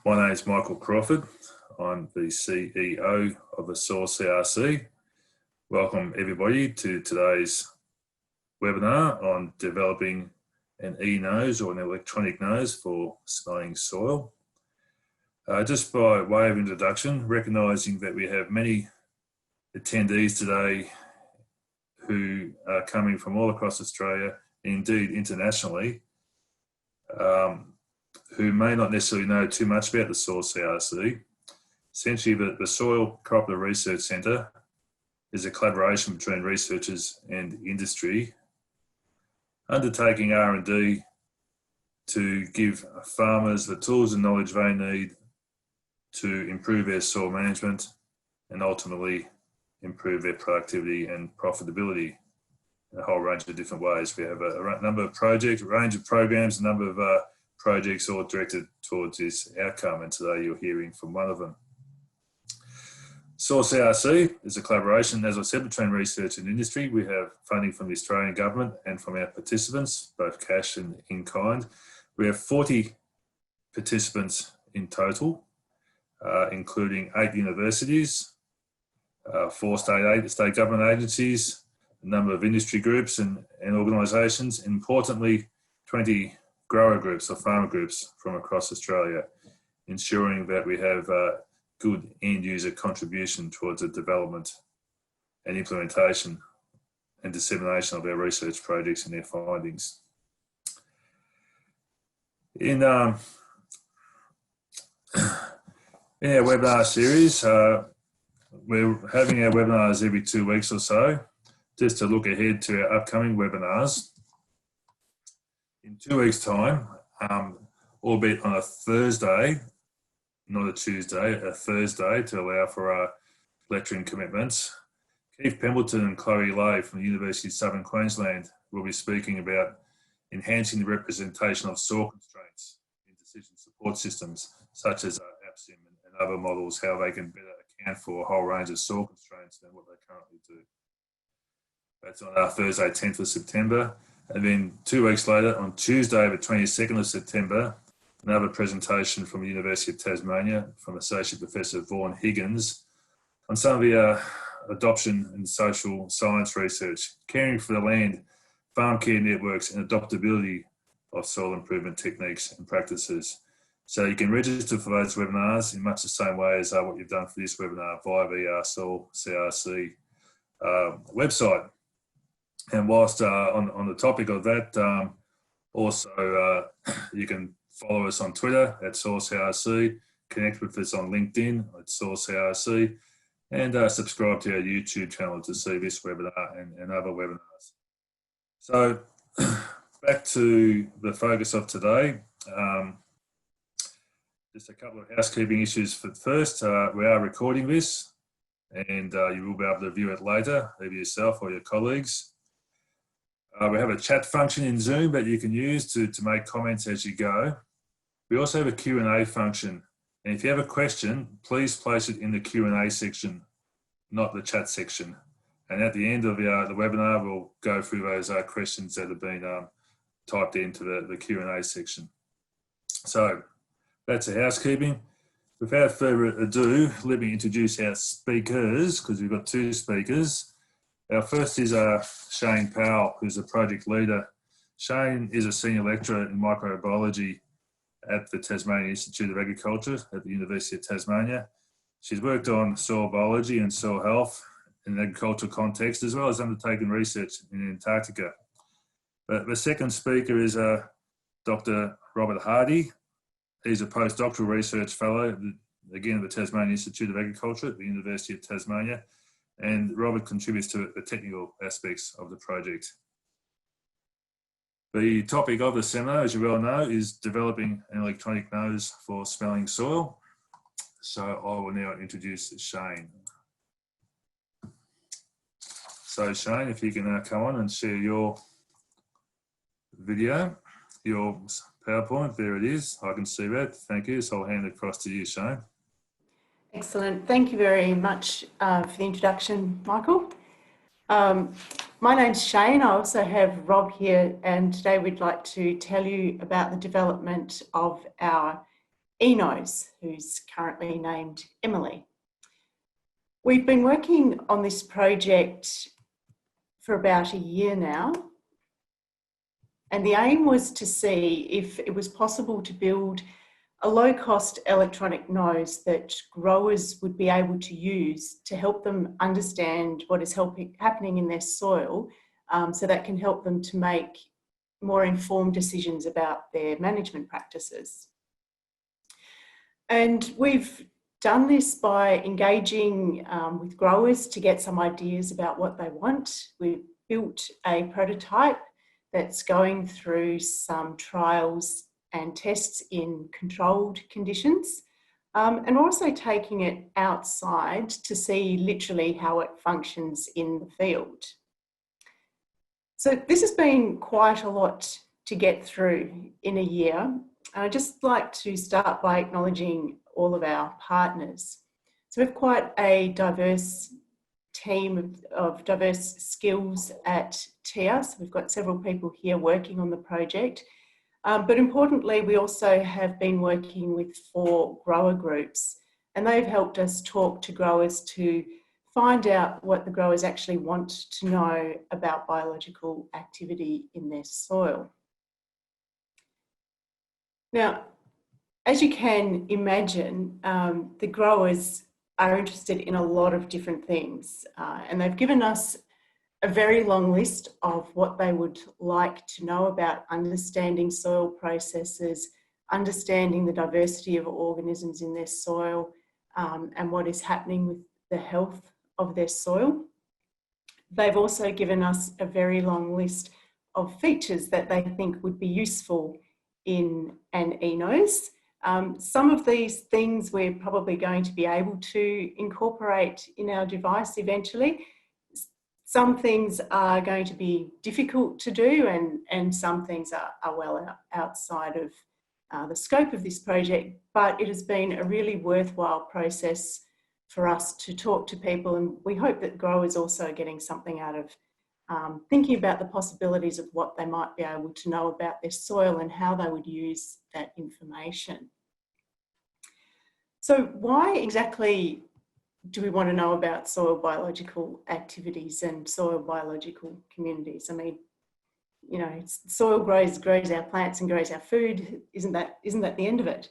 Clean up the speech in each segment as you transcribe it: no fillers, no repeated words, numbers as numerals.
My name is Michael Crawford. I'm the CEO of the Soil CRC. Welcome everybody to today's webinar on developing an eNose or an electronic nose for smelling soil. Just by way of introduction, recognising that we have many attendees today who are coming from all across Australia, indeed internationally, who may not necessarily know too much about the Soil CRC. Essentially, the Soil Cooperative Research Centre is a collaboration between researchers and industry, undertaking R&D to give farmers the tools and knowledge they need to improve their soil management and ultimately improve their productivity and profitability in a whole range of different ways. We have a number of projects, a range of programs, a number of projects all directed towards this outcome, and today you're hearing from one of them. Soil CRC is a collaboration, as I said, between research and industry. We have funding from the Australian government and from our participants, both cash and in kind. We have 40 participants in total, including 8 universities, 4 state government agencies, a number of industry groups and organisations, and importantly, 20 grower groups or farmer groups from across Australia, ensuring that we have good end user contribution towards the development and implementation and dissemination of our research projects and their findings. In our webinar series, we're having our webinars every 2 weeks or so, just to look ahead to our upcoming webinars. In 2 weeks' time, albeit on a Thursday, not a Tuesday, a Thursday, to allow for our lecturing commitments, Keith Pemberton and Chloe Lay from the University of Southern Queensland will be speaking about enhancing the representation of soil constraints in decision support systems, such as APSIM and other models, how they can better account for a whole range of soil constraints than what they currently do. That's on Thursday, 10th of September. And then 2 weeks later, on Tuesday, the 22nd of September, another presentation from the University of Tasmania from Associate Professor Vaughan Higgins on some of the adoption and social science research, caring for the land, farm care networks and adoptability of soil improvement techniques and practices. So you can register for those webinars in much the same way as what you've done for this webinar via the Soil CRC website. And whilst on the topic of that, also you can follow us on Twitter at Soil CRC, connect with us on LinkedIn at Soil CRC, and subscribe to our YouTube channel to see this webinar and other webinars. So back to the focus of today. Just a couple of housekeeping issues first. We are recording this, and you will be able to view it later, either yourself or your colleagues. We have a chat function in Zoom that you can use to make comments as you go. We also have a Q&A function. And if you have a question, please place it in the Q&A section, not the chat section. And at the end of the webinar, we'll go through those questions that have been typed into the Q&A section. So that's the housekeeping. Without further ado, let me introduce our speakers, because we've got 2 speakers. Our first is Shane Powell, who's a project leader. Shane is a senior lecturer in microbiology at the Tasmanian Institute of Agriculture at the University of Tasmania. She's worked on soil biology and soil health in an agricultural context, as well as undertaken research in Antarctica. The second speaker is Dr. Robert Hardy. He's a postdoctoral research fellow, again, at the Tasmanian Institute of Agriculture at the University of Tasmania. And Robert contributes to the technical aspects of the project. The topic of the seminar, as you well know, is developing an electronic nose for smelling soil. So I will now introduce Shane. So Shane, if you can come on and share your video, your PowerPoint, there it is. I can see that. Thank you. So I'll hand it across to you, Shane. Excellent. Thank you very much for the introduction, Michael. My name's Shane. I also have Rob here, and today we'd like to tell you about the development of our eNose, who's currently named Emily. We've been working on this project for about a year now, and the aim was to see if it was possible to build a low-cost electronic nose that growers would be able to use to help them understand what is happening in their soil, so that can help them to make more informed decisions about their management practices. And we've done this by engaging with growers to get some ideas about what they want. We've built a prototype that's going through some trials and tests in controlled conditions, and also taking it outside to see literally how it functions in the field. So this has been quite a lot to get through in a year. I'd just like to start by acknowledging all of our partners. So we have quite a diverse team of diverse skills at TIA. So we've got several people here working on the project. But importantly, we also have been working with 4 grower groups, and they've helped us talk to growers to find out what the growers actually want to know about biological activity in their soil. Now, as you can imagine, the growers are interested in a lot of different things, and they've given us a very long list of what they would like to know about understanding soil processes, understanding the diversity of organisms in their soil, and what is happening with the health of their soil. They've also given us a very long list of features that they think would be useful in an eNose. Some of these things we're probably going to be able to incorporate in our device eventually. Some things are going to be difficult to do, and some things are well outside of the scope of this project, but it has been a really worthwhile process for us to talk to people, and we hope that growers also are getting something out of thinking about the possibilities of what they might be able to know about their soil and how they would use that information. So why exactly do we want to know about soil biological activities and soil biological communities? I mean, you know, soil grows our plants and grows our food. Isn't that the end of it?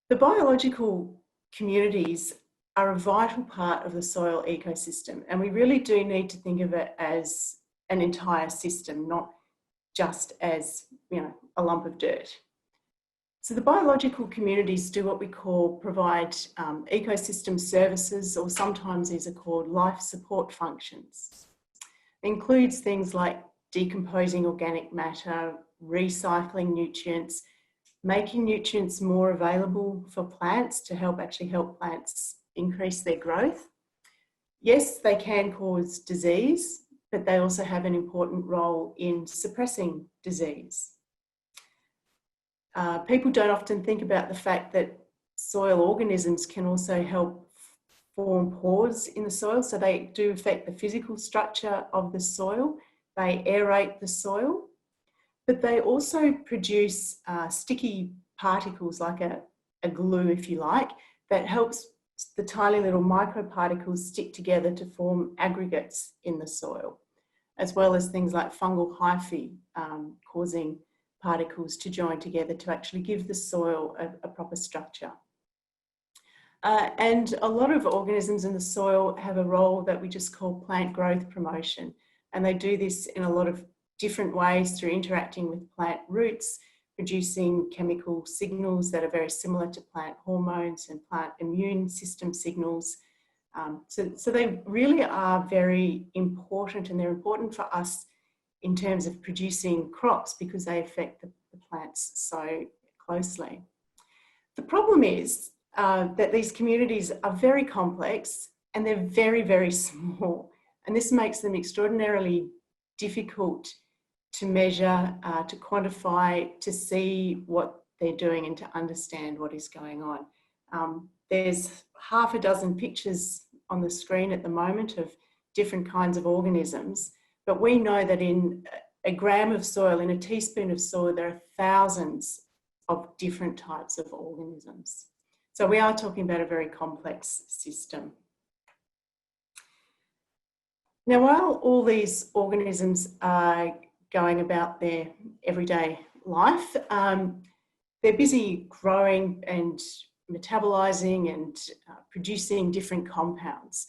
The biological communities are a vital part of the soil ecosystem, and we really do need to think of it as an entire system, not just as, you know, a lump of dirt. So the biological communities do what we call provide ecosystem services, or sometimes these are called life support functions. It includes things like decomposing organic matter, recycling nutrients, making nutrients more available for plants to help plants increase their growth. Yes, they can cause disease, but they also have an important role in suppressing disease. People don't often think about the fact that soil organisms can also help form pores in the soil, so they do affect the physical structure of the soil. They aerate the soil, but they also produce sticky particles, like a glue, if you like, that helps the tiny little microparticles stick together to form aggregates in the soil, as well as things like fungal hyphae causing particles to join together to actually give the soil a proper structure. And a lot of organisms in the soil have a role that we just call plant growth promotion, and they do this in a lot of different ways through interacting with plant roots, producing chemical signals that are very similar to plant hormones and plant immune system signals. So they really are very important, and they're important for us in terms of producing crops because they affect the plants so closely. The problem is that these communities are very complex and they're very, very small, and this makes them extraordinarily difficult to measure, to quantify, to see what they're doing and to understand what is going on. There's half a dozen pictures on the screen at the moment of different kinds of organisms, but we know that in a gram of soil, in a teaspoon of soil, there are thousands of different types of organisms. So we are talking about a very complex system. Now, while all these organisms are going about their everyday life, they're busy growing and metabolizing and producing different compounds.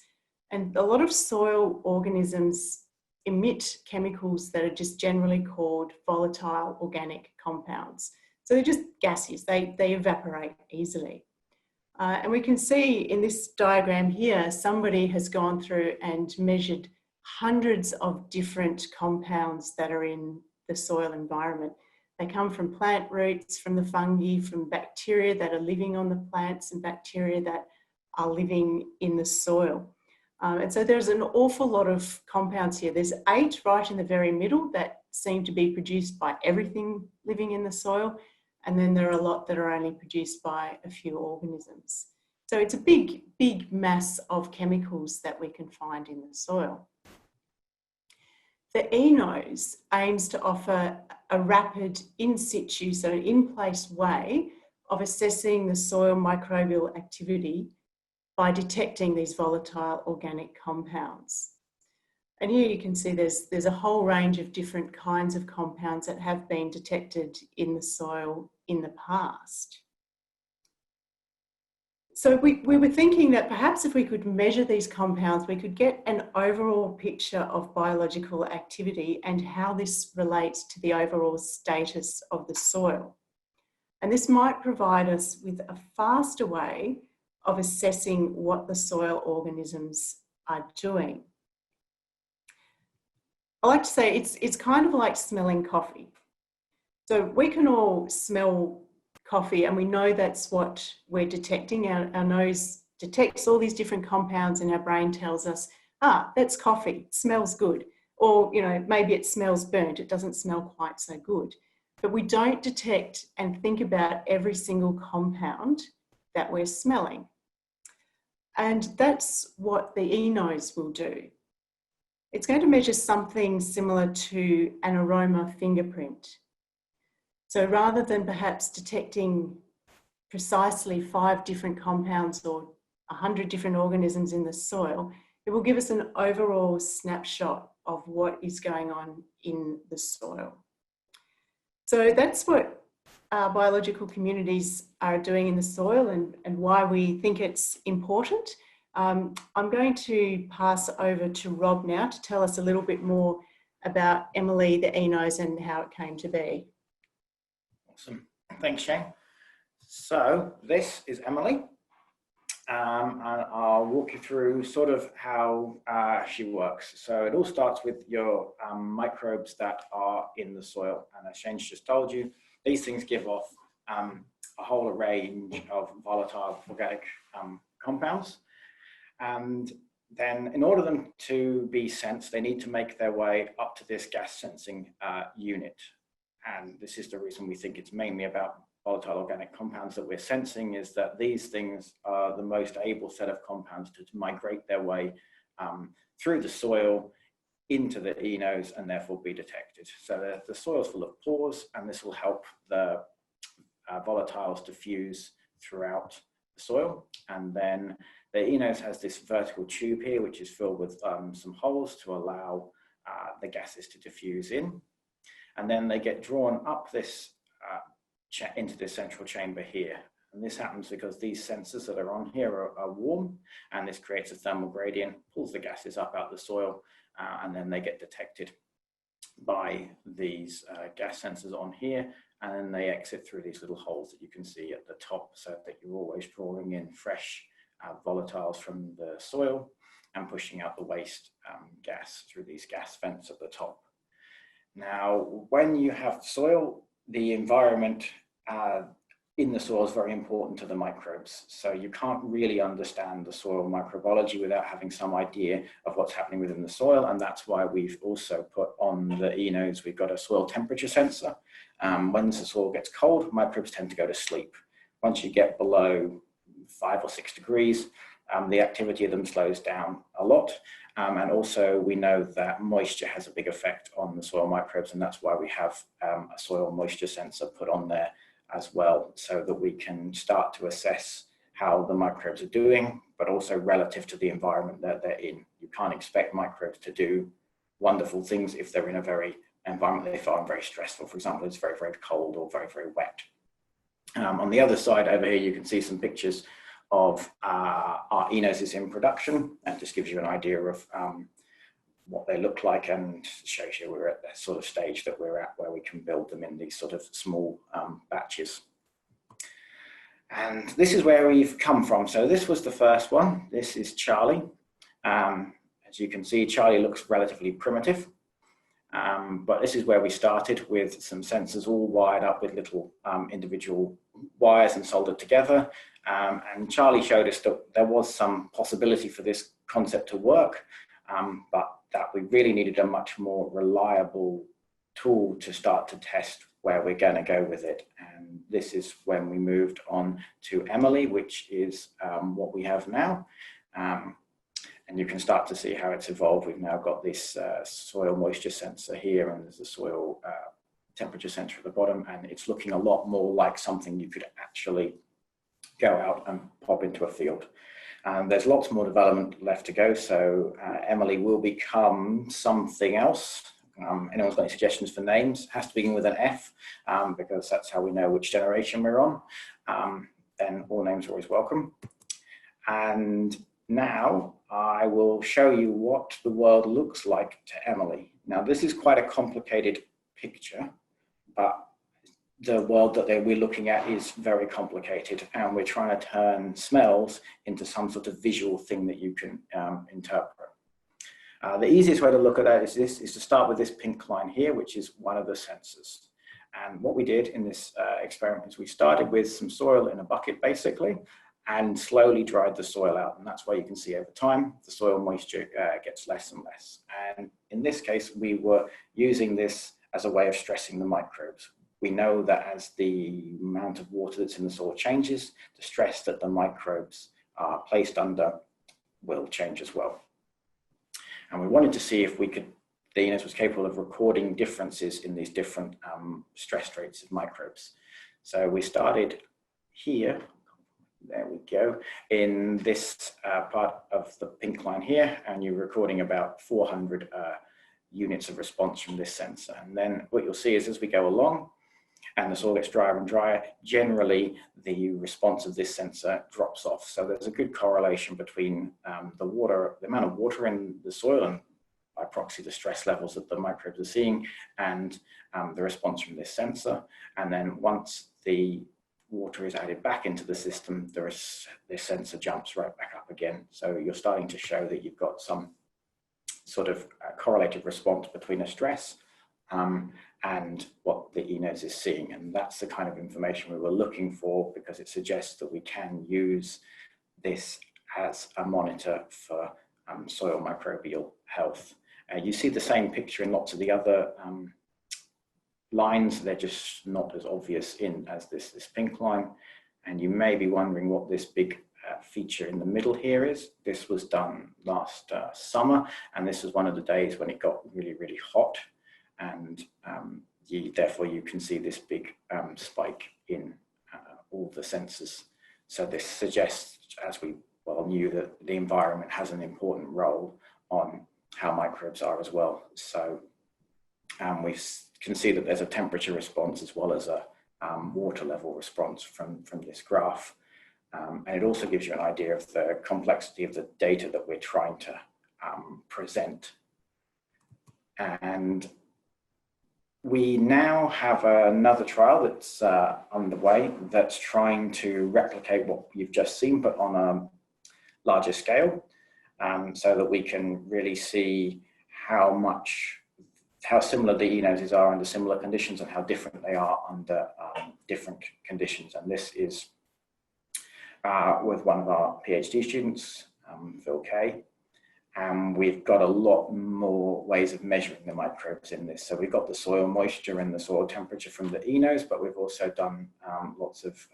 And a lot of soil organisms emit chemicals that are just generally called volatile organic compounds. So they're just gaseous, they evaporate easily. And we can see in this diagram here, somebody has gone through and measured hundreds of different compounds that are in the soil environment. They come from plant roots, from the fungi, from bacteria that are living on the plants and bacteria that are living in the soil. And so there's an awful lot of compounds here. There's 8 right in the very middle that seem to be produced by everything living in the soil. And then there are a lot that are only produced by a few organisms. So it's a big, big mass of chemicals that we can find in the soil. The eNose aims to offer a rapid in situ, so an in-place way of assessing the soil microbial activity by detecting these volatile organic compounds. And here you can see there's a whole range of different kinds of compounds that have been detected in the soil in the past. So we were thinking that perhaps if we could measure these compounds, we could get an overall picture of biological activity and how this relates to the overall status of the soil. And this might provide us with a faster way of assessing what the soil organisms are doing. I like to say it's kind of like smelling coffee. So we can all smell coffee and we know that's what we're detecting. Our nose detects all these different compounds and our brain tells us, that's coffee, it smells good. Or, maybe it smells burnt, it doesn't smell quite so good. But we don't detect and think about every single compound that we're smelling. And that's what the eNose will do. It's going to measure something similar to an aroma fingerprint. So rather than perhaps detecting precisely 5 different compounds or 100 different organisms in the soil, it will give us an overall snapshot of what is going on in the soil. So that's what biological communities are doing in the soil and why we think it's important. I'm going to pass over to Rob now to tell us a little bit more about Emily, the eNose, and how it came to be. Awesome. Thanks, Shane. So this is Emily, and I'll walk you through sort of how she works. So it all starts with your microbes that are in the soil. And as Shane's just told you, these things give off a whole range of volatile organic compounds. And then in order for them to be sensed, they need to make their way up to this gas sensing unit. And this is the reason we think it's mainly about volatile organic compounds that we're sensing, is that these things are the most able set of compounds to migrate their way through the soil into the eNose and therefore be detected. So the soil's full of pores, and this will help the volatiles diffuse throughout the soil. And then the eNose has this vertical tube here, which is filled with some holes to allow the gases to diffuse in. And then they get drawn up this into this central chamber here. And this happens because these sensors that are on here are warm, and this creates a thermal gradient, pulls the gases up out of the soil, and then they get detected by these gas sensors on here, and then they exit through these little holes that you can see at the top, so that you're always drawing in fresh volatiles from the soil and pushing out the waste gas through these gas vents at the top. Now, when you have soil, the environment in the soil is very important to the microbes. So you can't really understand the soil microbiology without having some idea of what's happening within the soil. And that's why we've also put on the eNose, we've got a soil temperature sensor. When the soil gets cold, microbes tend to go to sleep. Once you get below 5 or 6 degrees, the activity of them slows down a lot. And also we know that moisture has a big effect on the soil microbes, and that's why we have a soil moisture sensor put on there as well, so that we can start to assess how the microbes are doing, but also relative to the environment that they're in. You can't expect microbes to do wonderful things if they're in a very environment they find very stressful. For example, it's very, very cold or very, very wet. On the other side over here, you can see some pictures of our eNoses in production. That just gives you an idea of what they look like and shows you we're at the sort of stage that we're at where we can build them in these sort of small batches. And this is where we've come from. So this was the first one. This is Charlie. As you can see, Charlie looks relatively primitive. But this is where we started with some sensors all wired up with little individual wires and soldered together. And Charlie showed us that there was some possibility for this concept to work, but that we really needed a much more reliable tool to start to test where we're going to go with it. And this is when we moved on to Emily, which is what we have now. And you can start to see how it's evolved. We've now got this soil moisture sensor here, and there's a soil temperature sensor at the bottom, and it's looking a lot more like something you could actually go out and pop into a field. There's lots more development left to go, so Emily will become something else. Anyone's got any suggestions for names? It has to begin with an F, because that's how we know which generation we're on. Then all names are always welcome. And now I will show you what the world looks like to Emily. Now this is quite a complicated picture, but the world that we're looking at is very complicated, and we're trying to turn smells into some sort of visual thing that you can interpret. The easiest way to look at that is to start with this pink line here, which is one of the sensors. And what we did in this experiment is we started with some soil in a bucket basically, and slowly dried the soil out. And that's why you can see over time, the soil moisture gets less and less. And in this case, we were using this as a way of stressing the microbes. We know that as the amount of water that's in the soil changes, the stress that the microbes are placed under will change as well. And we wanted to see if the eNose was capable of recording differences in these different stress rates of microbes. So we started here, there we go, in this part of the pink line here, and you're recording about 400 units of response from this sensor. And then what you'll see is as we go along, and the soil gets drier and drier, generally the response of this sensor drops off. So there's a good correlation between the amount of water in the soil, and by proxy the stress levels that the microbes are seeing, and the response from this sensor. And then once the water is added back into the system, this sensor jumps right back up again. So you're starting to show that you've got some sort of correlated response between a stress and what the eNose is seeing. And that's the kind of information we were looking for, because it suggests that we can use this as a monitor for soil microbial health. You see the same picture in lots of the other lines. They're just not as obvious as this pink line. And you may be wondering what this big feature in the middle here is. This was done last summer, and this was one of the days when it got really, really hot. And therefore you can see this big spike in all the sensors. So this suggests, as we well knew, that the environment has an important role on how microbes are as well. So we can see that there's a temperature response as well as a water level response from this graph. And it also gives you an idea of the complexity of the data that we're trying to present. And we now have another trial that's underway that's trying to replicate what you've just seen, but on a larger scale, so that we can really see how similar the eNoses are under similar conditions and how different they are under different conditions. And this is with one of our PhD students, Phil Kay. And we've got a lot more ways of measuring the microbes in this. So we've got the soil moisture and the soil temperature from the eNose, but we've also done lots of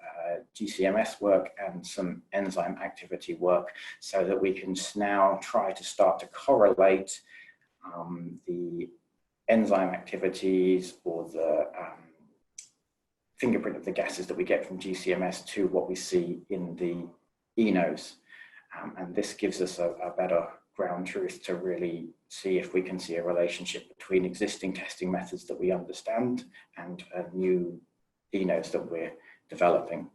GCMS work and some enzyme activity work, so that we can now try to start to correlate the enzyme activities or the fingerprint of the gases that we get from GCMS to what we see in the eNose. And this gives us a better ground truth to really see if we can see a relationship between existing testing methods that we understand and a new eNose that we're developing.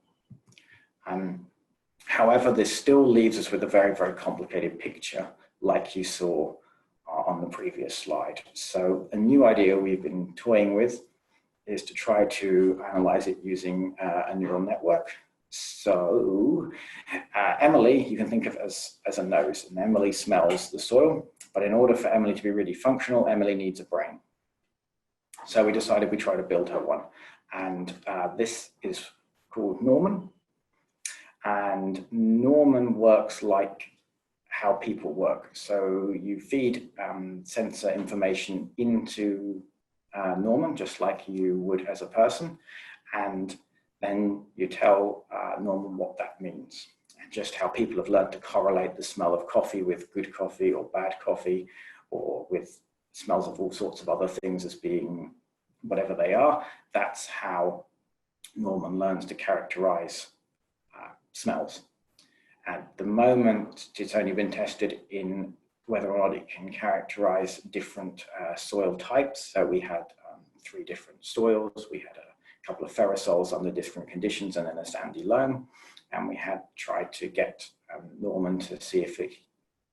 However, this still leaves us with a very, very complicated picture, like you saw on the previous slide. So a new idea we've been toying with is to try to analyze it using a neural network. So Emily, you can think of as a nose, and Emily smells the soil, but in order for Emily to be really functional, Emily needs a brain. So we decided we'd try to build her one. And this is called Norman. And Norman works like how people work. So you feed sensor information into Norman, just like you would as a person. And then you tell Norman what that means, and just how people have learned to correlate the smell of coffee with good coffee or bad coffee, or with smells of all sorts of other things as being whatever they are. That's how Norman learns to characterize smells. At the moment, it's only been tested in whether or not it can characterize different soil types. So we had 3 different soils. We had a couple of ferrosols under different conditions, and then a sandy loam. And we had tried to get Norman to see if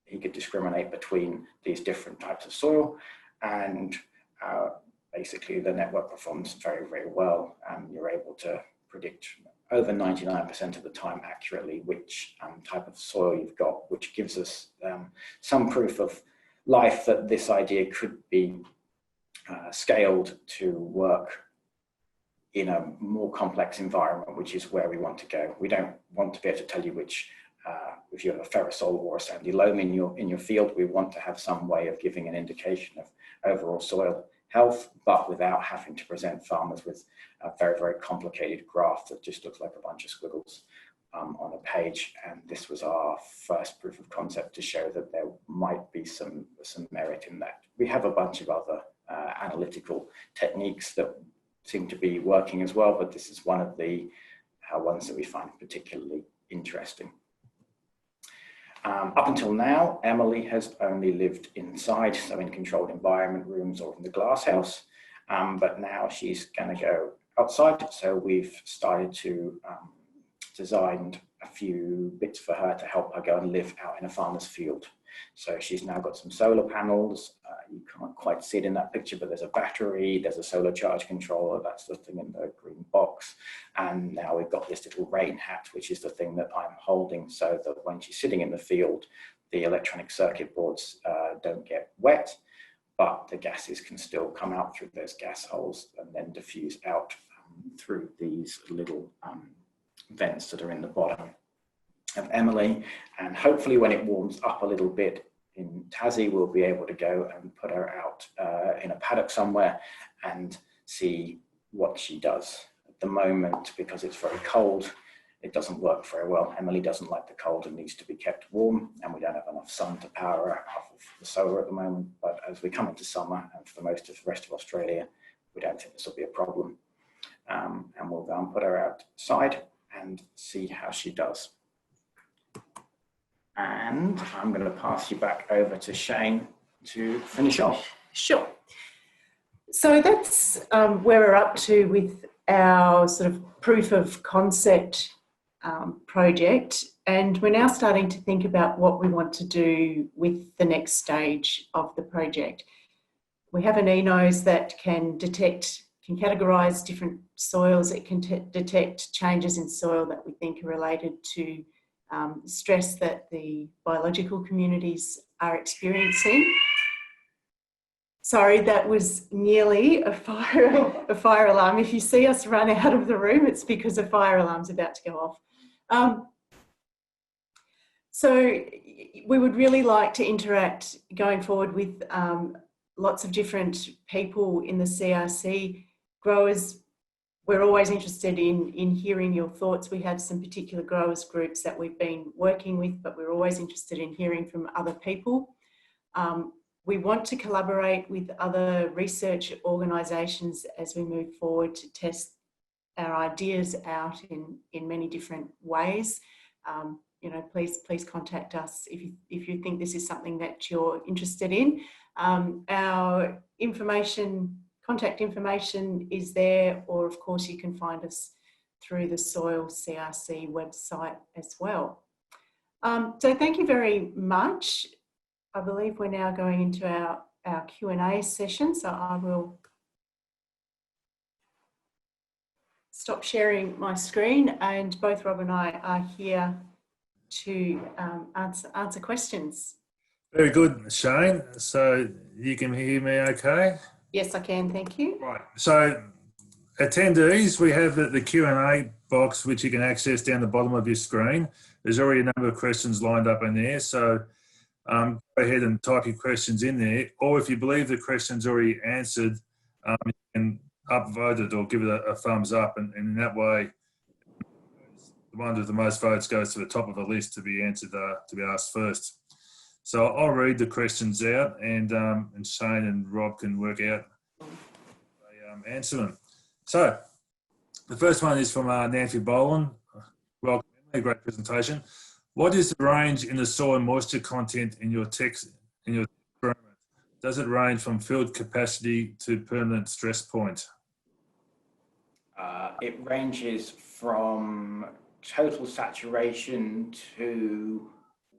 he could discriminate between these different types of soil. And basically the network performs very, very well. You're able to predict over 99% of the time accurately which type of soil you've got, which gives us some proof of life that this idea could be scaled to work in a more complex environment, which is where we want to go. We don't want to be able to tell you which, if you have a ferrosol or a sandy loam in your field. We want to have some way of giving an indication of overall soil health, but without having to present farmers with a very, very complicated graph that just looks like a bunch of squiggles on a page. And this was our first proof of concept to show that there might be some merit in that. We have a bunch of other analytical techniques that seem to be working as well, but this is one of the ones that we find particularly interesting. Up until now, Emily has only lived inside, so in controlled environment rooms or in the glass house, but now she's going to go outside. So we've started to design a few bits for her to help her go and live out in a farmer's field. So she's now got some solar panels. You can't quite see it in that picture, but there's a battery, there's a solar charge controller, that's the thing in the green box. And now we've got this little rain hat, which is the thing that I'm holding, so that when she's sitting in the field, the electronic circuit boards don't get wet, but the gases can still come out through those gas holes and then diffuse out through these little vents that are in the bottom of Emily. And hopefully when it warms up a little bit in Tassie, we'll be able to go and put her out in a paddock somewhere and see what she does. At the moment, because it's very cold, it doesn't work very well. Emily doesn't like the cold and needs to be kept warm, and we don't have enough sun to power her off of the solar at the moment. But as we come into summer, and for most of the rest of Australia, we don't think this will be a problem. And we'll go and put her outside and see how she does. And I'm going to pass you back over to Shane to finish off. Sure. So that's where we're up to with our sort of proof of concept project. And we're now starting to think about what we want to do with the next stage of the project. We have an eNose that can categorise different soils. It can detect changes in soil that we think are related to stress that the biological communities are experiencing. Sorry, that was nearly a fire alarm. If you see us run out of the room, it's because a fire alarm's about to go off. So we would really like to interact going forward with lots of different people in the CRC. Growers, we're always interested in hearing your thoughts. We have some particular growers groups that we've been working with, but we're always interested in hearing from other people. We want to collaborate with other research organisations as we move forward to test our ideas out in many different ways, you know, please contact us if you think this is something that you're interested in. Our contact information is there, or of course you can find us through the Soil CRC website as well. So thank you very much. I believe we're now going into our Q&A session, so I will stop sharing my screen, and both Rob and I are here to answer questions. Very good, Shane. So you can hear me okay? Yes, I can, thank you. Right. So attendees, we have the Q&A box, which you can access down the bottom of your screen. There's already a number of questions lined up in there. So go ahead and type your questions in there. Or if you believe the question's already answered, you can upvote it or give it a thumbs up. And in that way, the one with the most votes goes to the top of the list to be answered, to be asked first. So I'll read the questions out, and Shane and Rob can work out they answer them. So the first one is from Nancy Boland. Welcome, a great presentation. What is the range in the soil moisture content in your experiment? Does it range from field capacity to permanent stress point? It ranges from total saturation to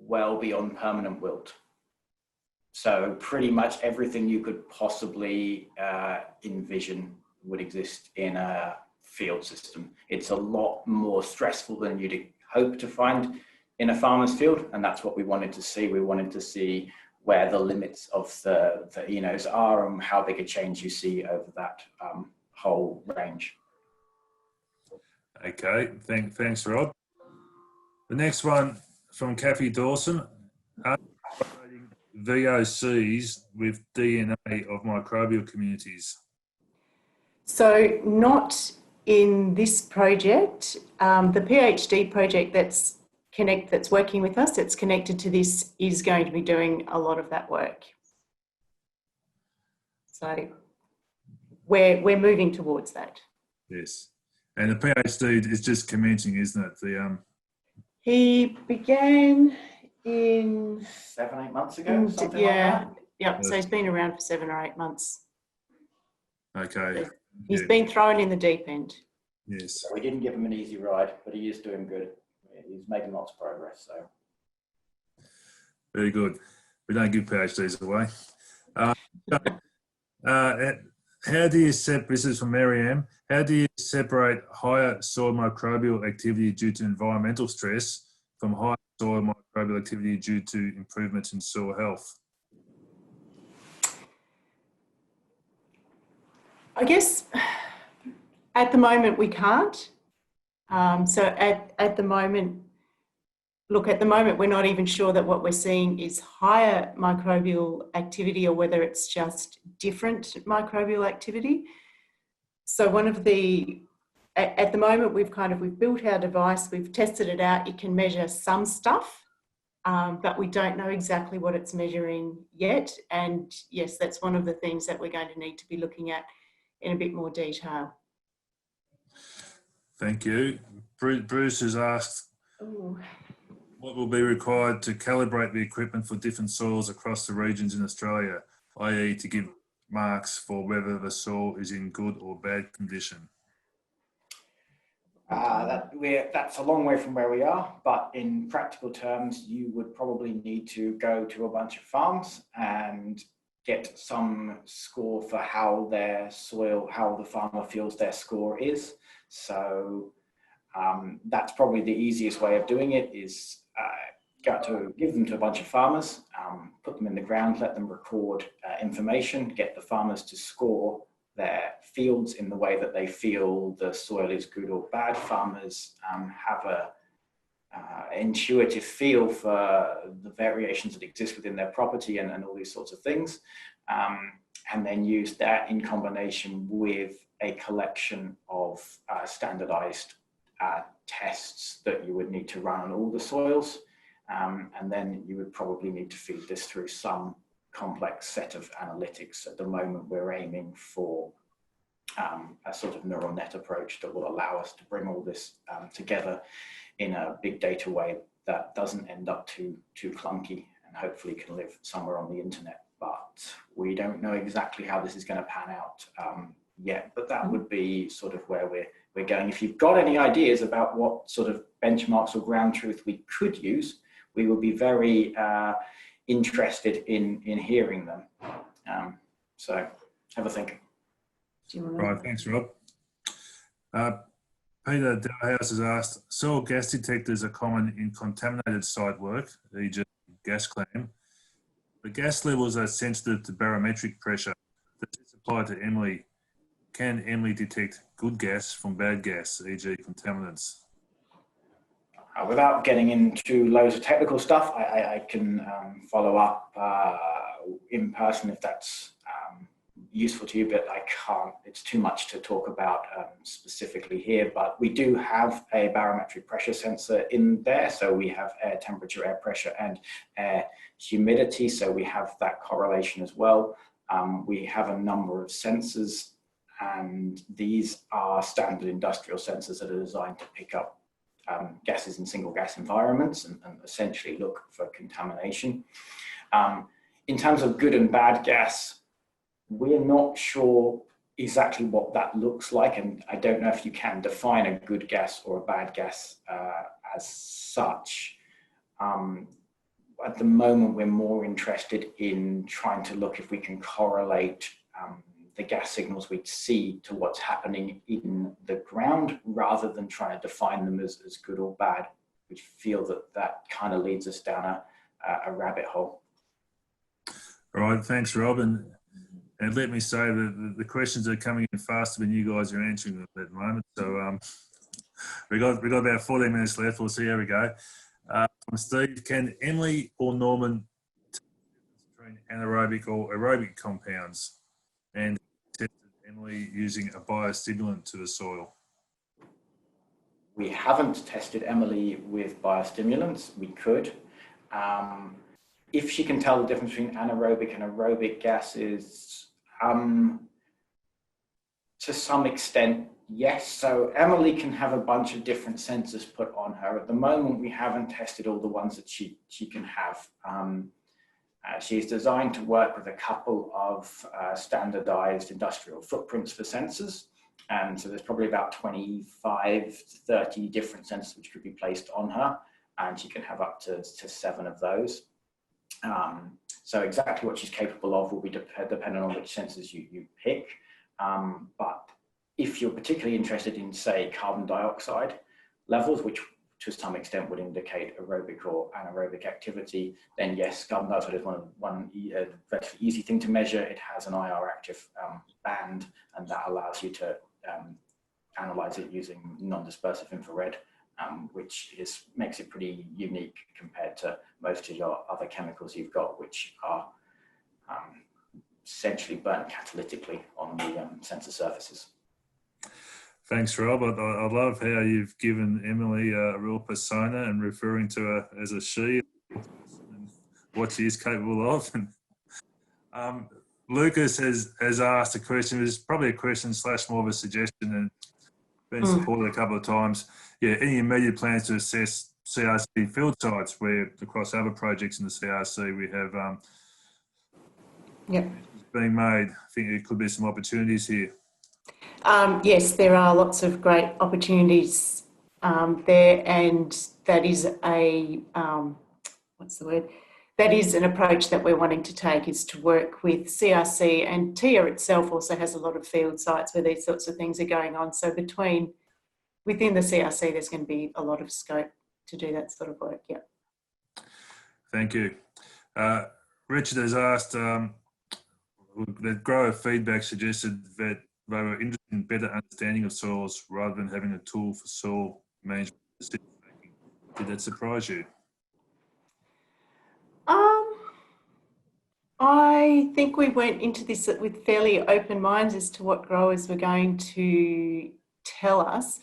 well beyond permanent wilt. So pretty much everything you could possibly envision would exist in a field system. It's a lot more stressful than you'd hope to find in a farmer's field, and that's what we wanted to see. We wanted to see where the limits of the eNose are and how big a change you see over that whole range. Okay, thanks, Rob. The next one from Kathy Dawson. Are you operating VOCs with DNA of microbial communities? So not in this project. The PhD project that's working with us, that's connected to this, is going to be doing a lot of that work. So we're moving towards that. Yes. And the PhD is just commencing, isn't it? He began in 7-8 months ago, something yeah, like that. Yep. So he's been around for 7 or 8 months. Okay. He's been thrown in the deep end. Yes. So we didn't give him an easy ride, but he is doing good. He's making lots of progress. So Very good. We don't give PhDs away. How do you separate, this is from Marianne, how do you separate higher soil microbial activity due to environmental stress from higher soil microbial activity due to improvements in soil health? I guess at the moment we can't. So at the moment, we're not even sure that what we're seeing is higher microbial activity or whether it's just different microbial activity. So at the moment we've built our device, we've tested it out, it can measure some stuff, but we don't know exactly what it's measuring yet. And yes, that's one of the things that we're going to need to be looking at in a bit more detail. Thank you. Bruce has asked, what will be required to calibrate the equipment for different soils across the regions in Australia, i.e. to give marks for whether the soil is in good or bad condition? That's a long way from where we are, but in practical terms, you would probably need to go to a bunch of farms and get some score for how their soil, how the farmer feels their score is. So that's probably the easiest way of doing it, is give them to a bunch of farmers, put them in the ground, let them record information, get the farmers to score their fields in the way that they feel the soil is good or bad. Farmers have a intuitive feel for the variations that exist within their property and all these sorts of things, and then use that in combination with a collection of standardized tests that you would need to run on all the soils, and then you would probably need to feed this through some complex set of analytics. At the moment, we're aiming for a sort of neural net approach that will allow us to bring all this together in a big data way that doesn't end up too clunky and hopefully can live somewhere on the internet. But we don't know exactly how this is going to pan out yet, but that would be sort of where we're going. If you've got any ideas about what sort of benchmarks or ground truth we could use, we would be very interested in hearing them. So have a think. Right, thanks, Rob. Peter Dalhouse has asked, soil gas detectors are common in contaminated site work, e.g. gas clam. The gas levels are sensitive to barometric pressure. Does this apply to Emily? Can Emily detect good gas from bad gas, e.g. contaminants? Without getting into loads of technical stuff, I can follow up in person if that's useful to you, but I can't, it's too much to talk about specifically here, but we do have a barometric pressure sensor in there. So we have air temperature, air pressure, and air humidity. So we have that correlation as well. We have a number of sensors, and these are standard industrial sensors that are designed to pick up gases in single gas environments and essentially look for contamination. In terms of good and bad gas, we're not sure exactly what that looks like, and I don't know if you can define a good gas or a bad gas as such. At the moment, we're more interested in trying to look if we can correlate the gas signals we see to what's happening in the ground, rather than trying to define them as good or bad. We feel that kind of leads us down a rabbit hole. All right, thanks, Rob. And let me say that the questions are coming in faster than you guys are answering them at the moment. So we got about 14 minutes left. We'll see how we go. From Steve, can Emily or Norman tell the difference between anaerobic or aerobic compounds, and tested Emily using a biostimulant to the soil? We haven't tested Emily with biostimulants. We could. If she can tell the difference between anaerobic and aerobic gases, to some extent, yes. So Emily can have a bunch of different sensors put on her. At the moment, we haven't tested all the ones that she can have. She's designed to work with a couple of standardized industrial footprints for sensors. And so there's probably about 25 to 30 different sensors which could be placed on her, and she can have up to 7 of those. So exactly what she's capable of will be dependent on which sensors you pick. But if you're particularly interested in, say, carbon dioxide levels, which to some extent would indicate aerobic or anaerobic activity, then yes, carbon dioxide is one very easy thing to measure. It has an IR active band, and that allows you to analyze it using non-dispersive infrared, which makes it pretty unique compared to most of your other chemicals you've got, which are essentially burnt catalytically on the sensor surfaces. Thanks, Rob. I love how you've given Emily a real persona and referring to her as a she and what she is capable of. Lucas has asked a question. It's probably a question / more of a suggestion, and been supported a couple of times. Yeah, any immediate plans to assess CRC field sites where across other projects in the CRC we have being made? I think there could be some opportunities here. Yes, there are lots of great opportunities there, and that is a, that is an approach that we're wanting to take, is to work with CRC, and TIA itself also has a lot of field sites where these sorts of things are going on. So within the CRC, there's going to be a lot of scope to do that sort of work, yeah. Thank you. Richard has asked, that grower feedback suggested that they were interested in better understanding of soils rather than having a tool for soil management decision making. Did that surprise you? I think we went into this with fairly open minds as to what growers were going to tell us,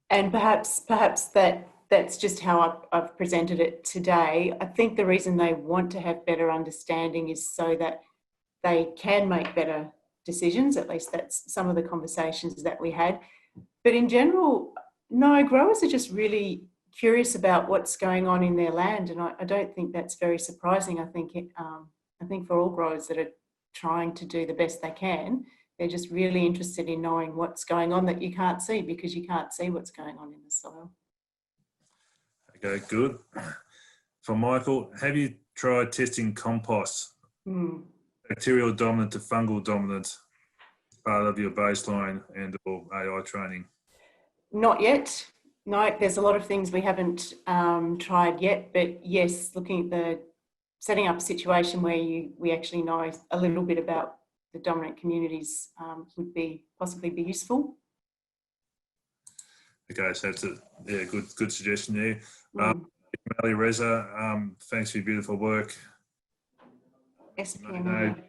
and perhaps that's just how I've presented it today. I think the reason they want to have better understanding is so that they can make better decisions. At least that's some of the conversations that we had. But in general, no, growers are just really curious about what's going on in their land, and I don't think that's very surprising. I think for all growers that are trying to do the best they can, they're just really interested in knowing what's going on that you can't see, because you can't see what's going on in the soil. Okay, good. For Michael, have you tried testing compost, bacterial dominant to fungal dominant, part of your baseline and or AI training? Not yet. No, there's a lot of things we haven't tried yet, but yes, looking at setting up a situation where we actually know a little bit about the dominant communities would possibly be useful. Okay, so that's a good suggestion there. Melly Reza, thanks for your beautiful work. SPM.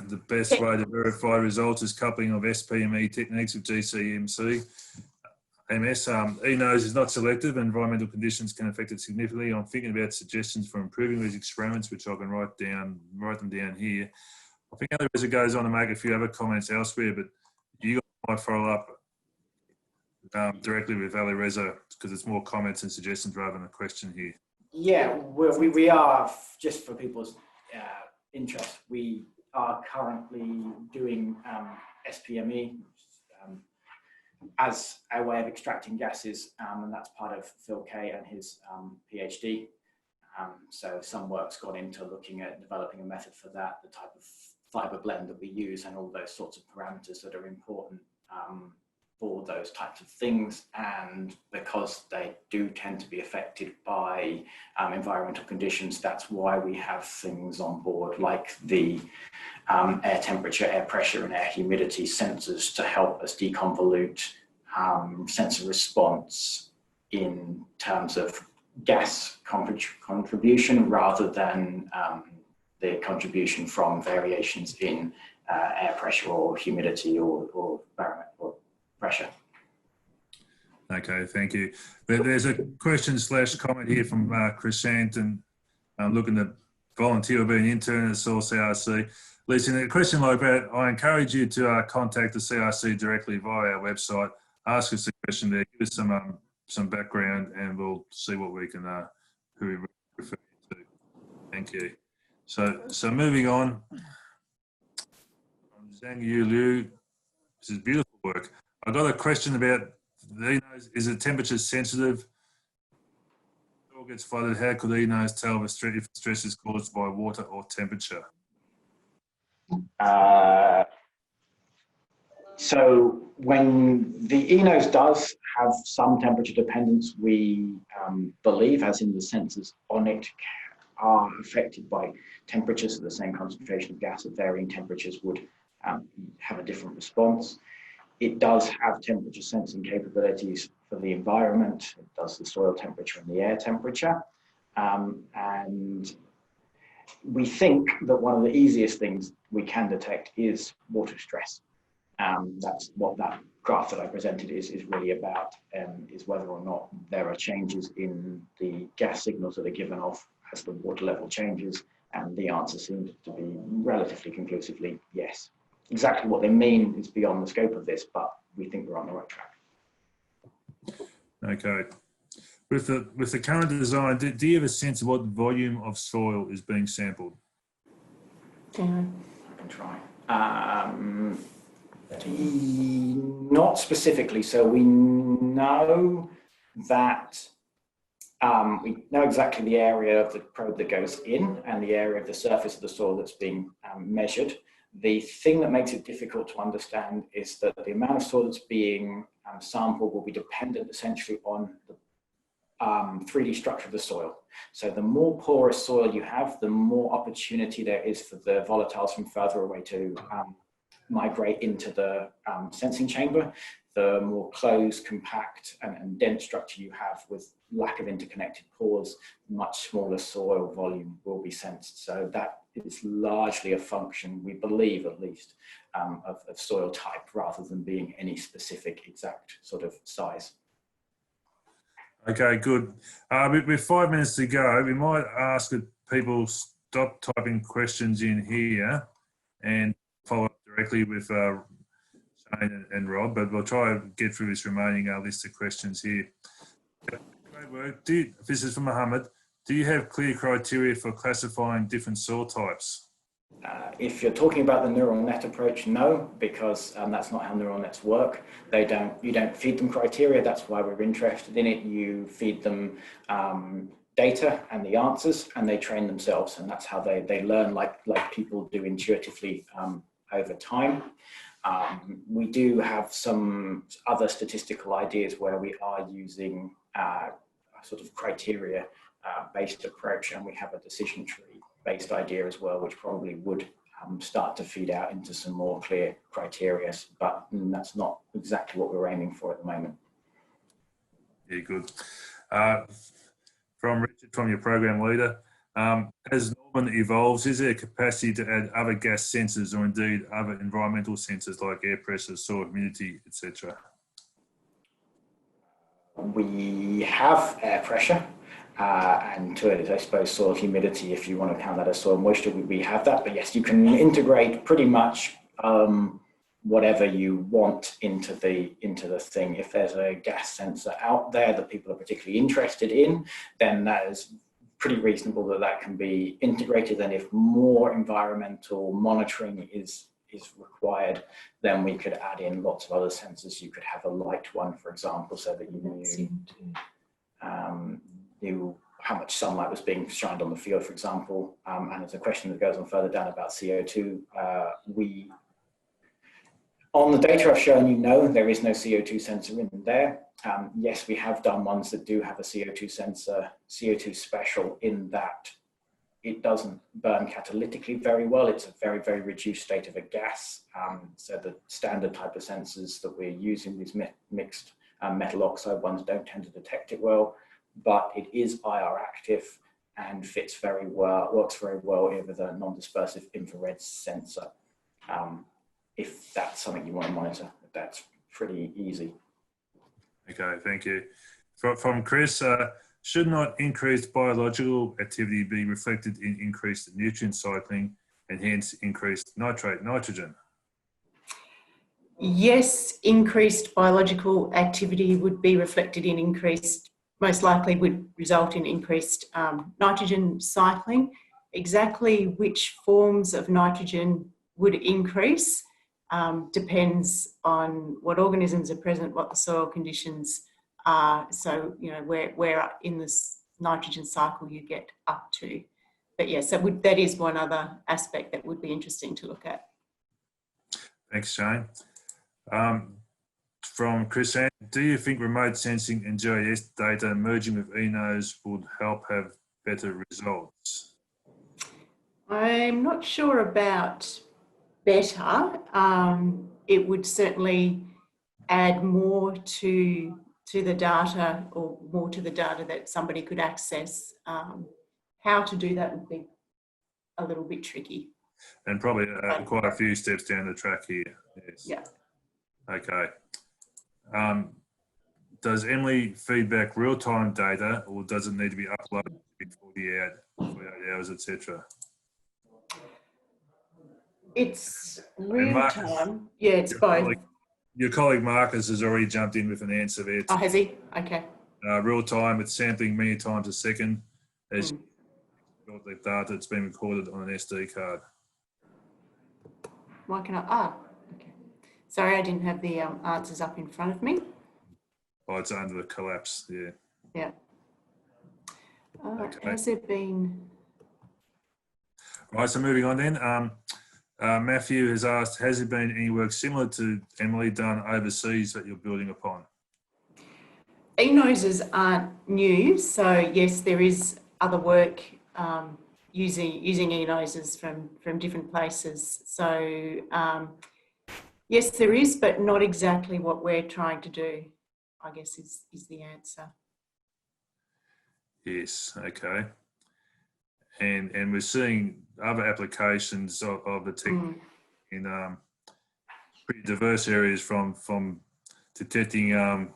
The best way to verify results is coupling of SPME techniques with GCMC. MS, eNose is not selective and environmental conditions can affect it significantly. I'm thinking about suggestions for improving these experiments, which I can write them down here. I think Melly Reza goes on to make a few other comments elsewhere, but you might follow up directly with Ali Reza, because it's more comments and suggestions rather than a question here. Yeah, we are, just for people's interest, we are currently doing SPME as a way of extracting gases, and that's part of Phil Kay and his PhD. So some work's gone into looking at developing a method for that, the type of fibre blend that we use, and all those sorts of parameters that are important for those types of things. And because they do tend to be affected by environmental conditions, that's why we have things on board like the air temperature, air pressure and air humidity sensors to help us deconvolute sensor response in terms of gas contribution rather than the contribution from variations in air pressure or humidity or environment or pressure. Okay, thank you. There's a question / comment here from Krishant, and I'm looking to volunteer or be an intern at Soil CRC. Listen, a question like that, I encourage you to contact the CRC directly via our website. Ask us a question there, give us some background, and we'll see what we can who we refer to. Thank you. So moving on. Zhang Yu Liu, this is beautiful work. I got a question about eNose. Is it temperature sensitive? If it all gets flooded, how could eNose tell if stress is caused by water or temperature? So when the eNose does have some temperature dependence, we believe, as in the sensors on it, are affected by temperatures. So the same concentration of gas at varying temperatures would have a different response. It does have temperature sensing capabilities for the environment. It does the soil temperature and the air temperature. And we think that one of the easiest things we can detect is water stress. That's what that graph that I presented is really about, is whether or not there are changes in the gas signals that are given off as the water level changes, and the answer seems to be relatively conclusively yes. Exactly what they mean is beyond the scope of this, but we think we're on the right track. Okay. With the current design, do you have a sense of what volume of soil is being sampled? Yeah. I can try. Not specifically. So we know that we know exactly the area of the probe that goes in and the area of the surface of the soil that's being measured. The thing that makes it difficult to understand is that the amount of soil that's being sampled will be dependent essentially on the 3D structure of the soil. So the more porous soil you have, the more opportunity there is for the volatiles from further away to migrate into the sensing chamber. The more closed, compact and dense structure you have with lack of interconnected pores, much smaller soil volume will be sensed. So that is largely a function, we believe at least, of soil type rather than being any specific exact sort of size. Okay, good. With 5 minutes to go, we might ask that people stop typing questions in here and follow up directly with Shane and Rob, but we'll try and get through this remaining list of questions here. Great work. This is from Mohammed. Do you have clear criteria for classifying different soil types? If you're talking about the neural net approach, no, because that's not how neural nets work. You don't feed them criteria. That's why we're interested in it. You feed them data and the answers, and they train themselves, and that's how they learn, like people do intuitively over time. We do have some other statistical ideas where we are using a sort of criteria based approach, and we have a decision tree based idea as well, which probably would start to feed out into some more clear criteria, but that's not exactly what we're aiming for at the moment. Yeah, good. From Richard, from your program leader, as Norman evolves, is there a capacity to add other gas sensors or indeed other environmental sensors like air pressure, soil humidity, etc.? We have air pressure. And to it, I suppose, soil humidity, if you want to count that as soil moisture, we have that. But yes, you can integrate pretty much whatever you want into the thing. If there's a gas sensor out there that people are particularly interested in, then that is pretty reasonable that can be integrated. And if more environmental monitoring is required, then we could add in lots of other sensors. You could have a light one, for example, so that you knew how much sunlight was being shined on the field, for example. And there's a question that goes on further down about CO2. On the data I've shown you, no, there is no CO2 sensor in there. Yes, we have done ones that do have a CO2 sensor, CO2 special, in that it doesn't burn catalytically very well. It's a very, very reduced state of a gas. So the standard type of sensors that we're using, these mixed metal oxide ones, don't tend to detect it well. But it is IR active and fits very well, works very well with a non-dispersive infrared sensor. If that's something you want to monitor, that's pretty easy. Okay, thank you. From Chris, should not increased biological activity be reflected in increased nutrient cycling and hence increased nitrate, nitrogen? Yes, increased biological activity would be reflected in increased, most likely would result in increased nitrogen cycling. Exactly which forms of nitrogen would increase depends on what organisms are present, what the soil conditions are. So, you know, where in this nitrogen cycle you get up to. But yes, that is one other aspect that would be interesting to look at. Thanks, Shane. From Chris, do you think remote sensing and GIS data merging with eNose would help have better results? I'm not sure about better. It would certainly add more to the data, or more to the data that somebody could access. How to do that would be a little bit tricky. And probably quite a few steps down the track here. Yes. Yeah. Okay. Does Emily feedback real-time data, or does it need to be uploaded in 48 hours, etc.? It's real time. Yeah, it's both. Your colleague Marcus has already jumped in with an answer there. Oh, has he? Okay. Real time, it's sampling many times a second as you got the data that's been recorded on an SD card. Why can I? Okay. Sorry, I didn't have the answers up in front of me. Oh, it's under the collapse, yeah. Yeah. Okay. Has there been... Right, so moving on then. Matthew has asked, has there been any work similar to Emily done overseas that you're building upon? eNoses aren't new, so yes, there is other work using eNoses from different places. So yes, there is, but not exactly what we're trying to do, I guess is the answer. Yes, okay. And we're seeing other applications of the tech in pretty diverse areas, from detecting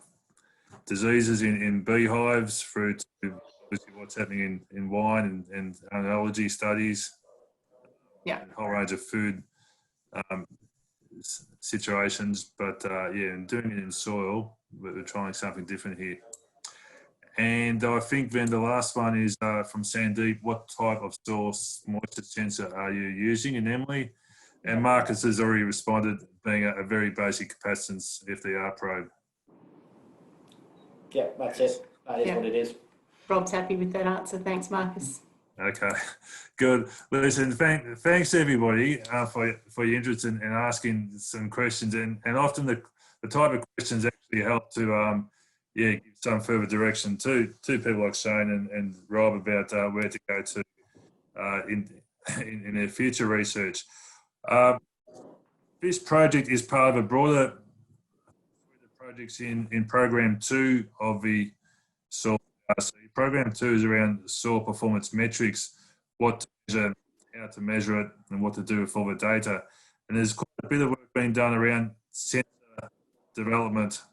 diseases in beehives through to what's happening in wine and allergy studies. Yeah. A whole range of food situations, but yeah, and doing it in soil, we're trying something different here. And I think then the last one is from Sandeep, what type of source moisture sensor are you using? And Emily, and Marcus has already responded, being a very basic capacitance FDR probe. Yeah, that's it. That is what it is. Rob's happy with that answer. Thanks, Marcus. Okay, good. Listen, thanks everybody for your interest in asking some questions, and often the type of questions actually help to yeah, give some further direction to people like Shane and Rob about where to go to in their future research. This project is part of a broader projects in program 2 of the soil. Program 2 is around soil performance metrics, what to measure, how to measure it, and what to do with all the data. And there's quite a bit of work being done around sensor development,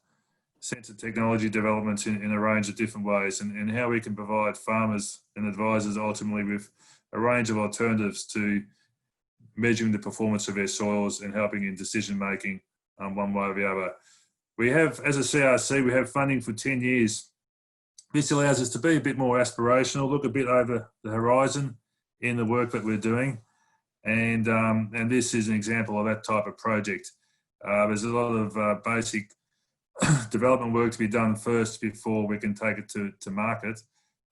sensor technology development in a range of different ways, and how we can provide farmers and advisors ultimately with a range of alternatives to measuring the performance of their soils and helping in decision making one way or the other. We have, as a CRC, we have funding for 10 years. This allows us to be a bit more aspirational, look a bit over the horizon in the work that we're doing. And this is an example of that type of project. There's a lot of basic development work to be done first before we can take it to market.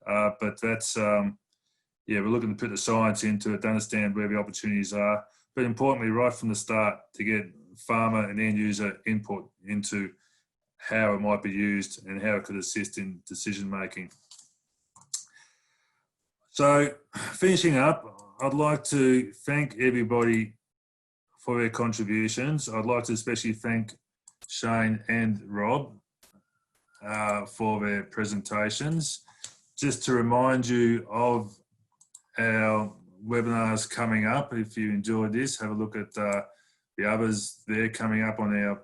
But that's, yeah, we're looking to put the science into it to understand where the opportunities are. But importantly, right from the start, to get farmer and end user input into how it might be used and how it could assist in decision making. So finishing up, I'd like to thank everybody for their contributions. I'd like to especially thank Shane and Rob for their presentations. Just to remind you of our webinars coming up. If you enjoyed this, have a look at the others there coming up on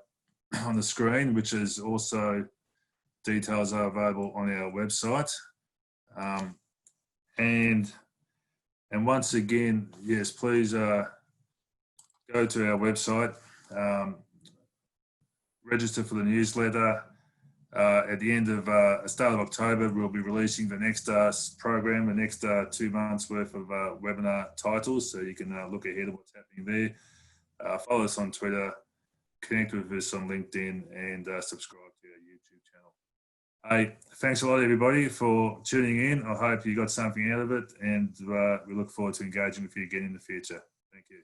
the screen, which is also details are available on our website. And once again, yes, please go to our website, register for the newsletter. At the end of start of October, we'll be releasing the next program, the next 2 months worth of webinar titles, so you can look ahead of what's happening there. Follow us on Twitter, connect with us on LinkedIn, and subscribe to our YouTube channel. Hey, thanks a lot, everybody, for tuning in. I hope you got something out of it, and we look forward to engaging with you again in the future. Thank you.